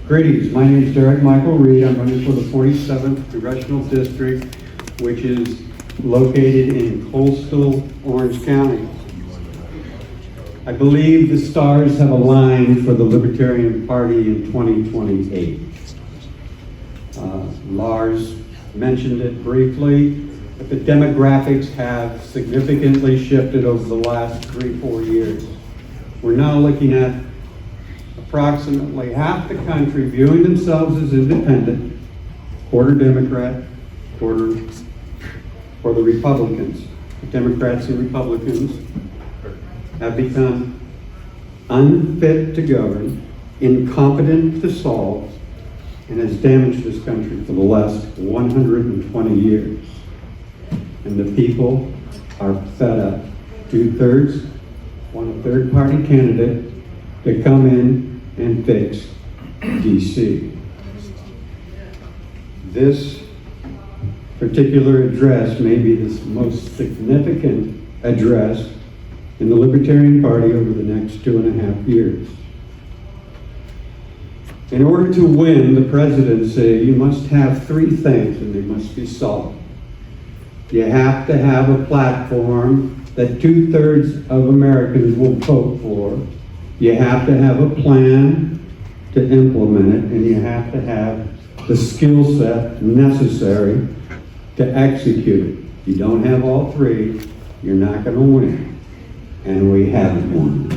Greetings, my name is Derek Michael Reed. I'm running for the 47th Congressional District, which is located in coastal Orange County. I believe the stars have aligned for the Libertarian Party in 2028. Lars mentioned it briefly, but the demographics have significantly shifted over the last 3-4 years. We're now looking at approximately half the country viewing themselves as independent, quarter Democrat, quarter for the Republicans. The Democrats and Republicans have become unfit to govern, incompetent to solve, and has damaged this country for the last 120 years. And the people are fed up. 2/3 want a third-party candidate to come in and fix DC. This particular address may be the most significant address in the Libertarian Party over the next 2.5 years. In order to win the presidency, you must have 3 things, and they must be solid. You have to have a platform that 2/3 of Americans will vote for. You have to have a plan to implement it, and you have to have the skill set necessary to execute it. If you don't have all 3, you're not going to win. And we haven't won.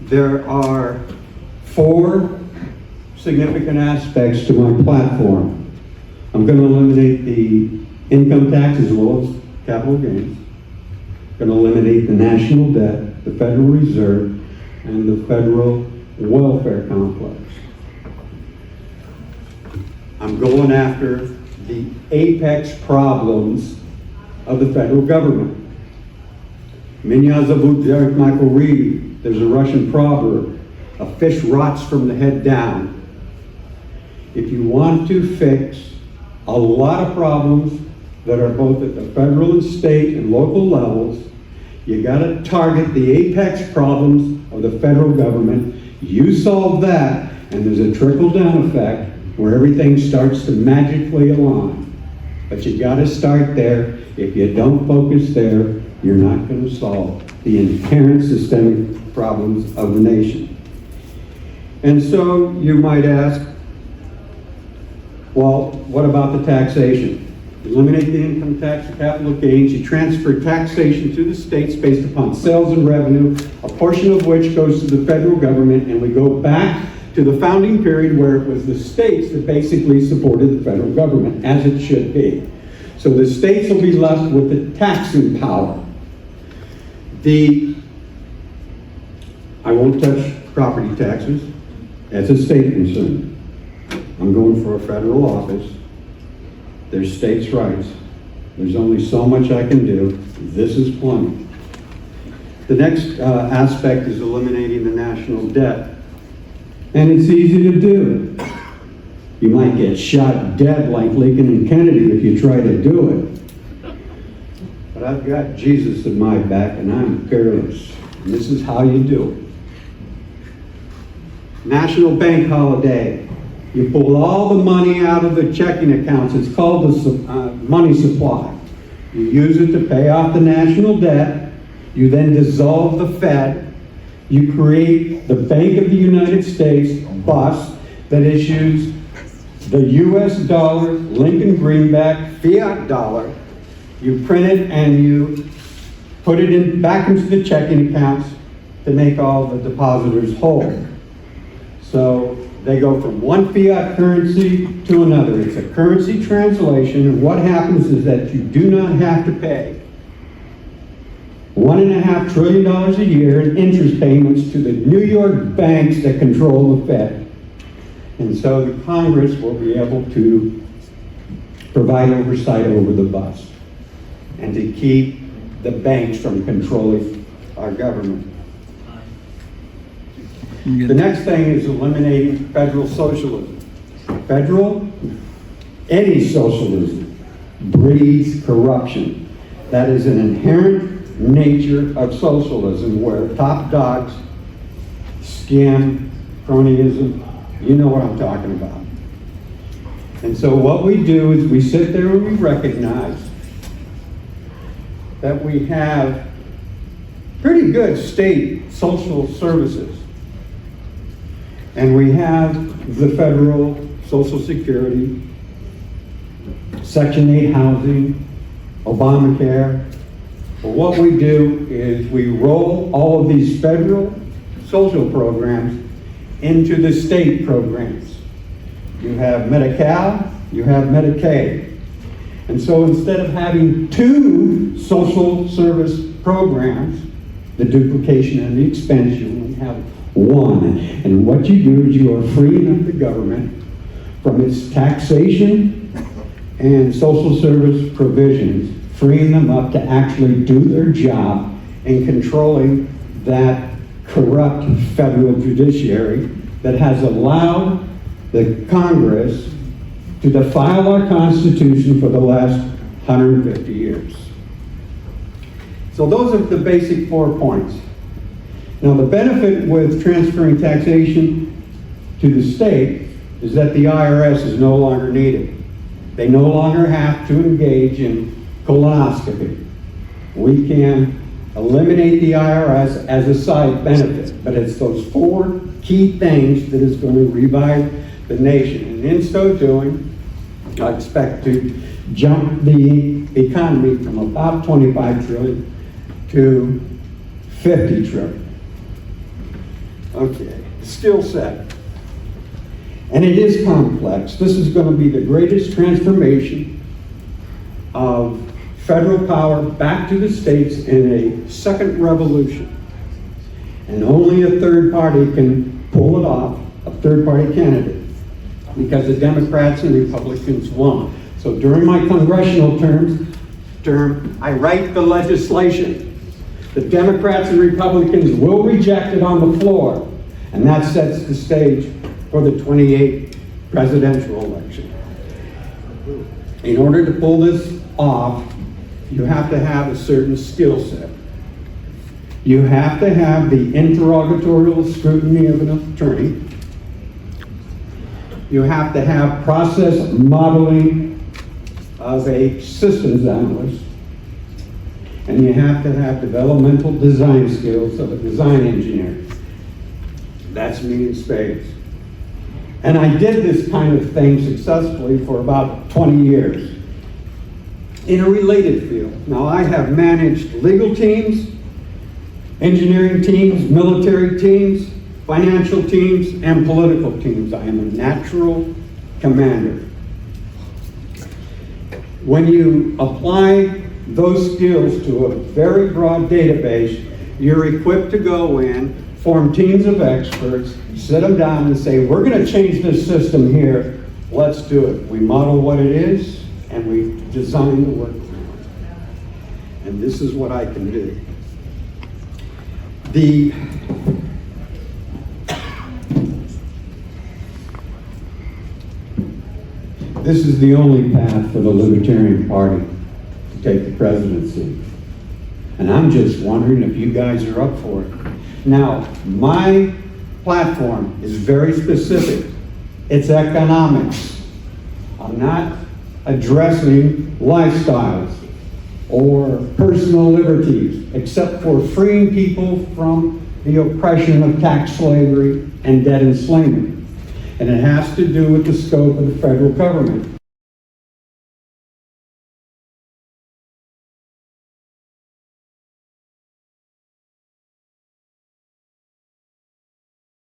There are 4 significant aspects to my platform. I'm going to eliminate the income tax as well as capital gains. I'm going to eliminate the national debt, the Federal Reserve, and the federal welfare complex. I'm going after the apex problems of the federal government. Minyazavu Derek Michael Reed, there's a Russian proverb, a fish rots from the head down. If you want to fix a lot of problems that are both at the federal and state and local levels, you got to target the apex problems of the federal government. You solve that, and there's a trickle-down effect where everything starts to magically align. But you got to start there. If you don't focus there, you're not going to solve the inherent systemic problems of the nation. And so you might ask, well, what about the taxation? Eliminate the income tax, the capital gains. You transfer taxation to the states based upon sales and revenue, a portion of which goes to the federal government, and we go back to the founding period where it was the states that basically supported the federal government, as it should be. So the states will be left with the taxing power. I won't touch property taxes. That's a state concern. I'm going for a federal office. There's states' rights. There's only so much I can do. This is plenty. The next aspect is eliminating the national debt. And it's easy to do. You might get shot dead like Lincoln and Kennedy if you try to do it. But I've got Jesus at my back, and I'm fearless. And this is how you do it. National bank holiday. You pull all the money out of the checking accounts. It's called the money supply. You use it to pay off the national debt. You then dissolve the Fed. You create the Bank of the United States, BUS, that issues the US dollar, Lincoln Greenback, fiat dollar. You print it and you put it back into the checking accounts to make all the depositors whole. So they go from one fiat currency to another. It's a currency translation, and what happens is that you do not have to pay $1.5 trillion a year in interest payments to the New York banks that control the Fed. And so the Congress will be able to provide oversight over the BUS and to keep the banks from controlling our government. The next thing is eliminating federal socialism. Any socialism breeds corruption. That is an inherent nature of socialism, where top dogs scam, cronyism, you know what I'm talking about. And so what we do is we sit there and we recognize that we have pretty good state social services. And we have the federal Social Security, Section 8 housing, Obamacare. But what we do is we roll all of these federal social programs into the state programs. You have Medi-Cal, you have Medicaid. And so instead of having two social service programs, the duplication and the expansion, we have one. And what you do is you are freeing up the government from its taxation and social service provisions, freeing them up to actually do their job in controlling that corrupt federal judiciary that has allowed the Congress to defile our Constitution for the last 150 years. So those are the basic 4 points. Now the benefit with transferring taxation to the state is that the IRS is no longer needed. They no longer have to engage in colonoscopy. We can eliminate the IRS as a side benefit, but it's those 4 key things that is going to revive the nation. And in so doing, I expect to jump the economy from about 25 trillion to 50 trillion. Okay, skill set. And it is complex. This is going to be the greatest transformation of federal power back to the states in a second revolution. And only a third party can pull it off, a third party candidate, because the Democrats and Republicans won't. So during my congressional term, I write the legislation. The Democrats and Republicans will reject it on the floor, and that sets the stage for the 28th presidential election. In order to pull this off, you have to have a certain skill set. You have to have the interrogatorial scrutiny of an attorney. You have to have process modeling of a systems analyst. And you have to have developmental design skills of a design engineer. That's me in spades. And I did this kind of thing successfully for about 20 years in a related field. Now I have managed legal teams, engineering teams, military teams, financial teams, and political teams. I am a natural commander. When you apply those skills to a very broad database, you're equipped to go in, form teams of experts, sit them down and say, we're going to change this system here, let's do it. We model what it is, and we design the workaround. And this is what I can do. This is the only path for the Libertarian Party to take the presidency. And I'm just wondering if you guys are up for it. Now, my platform is very specific. It's economics. I'm not addressing lifestyles or personal liberties, except for freeing people from the oppression of tax slavery and debt enslavement. And it has to do with the scope of the federal government.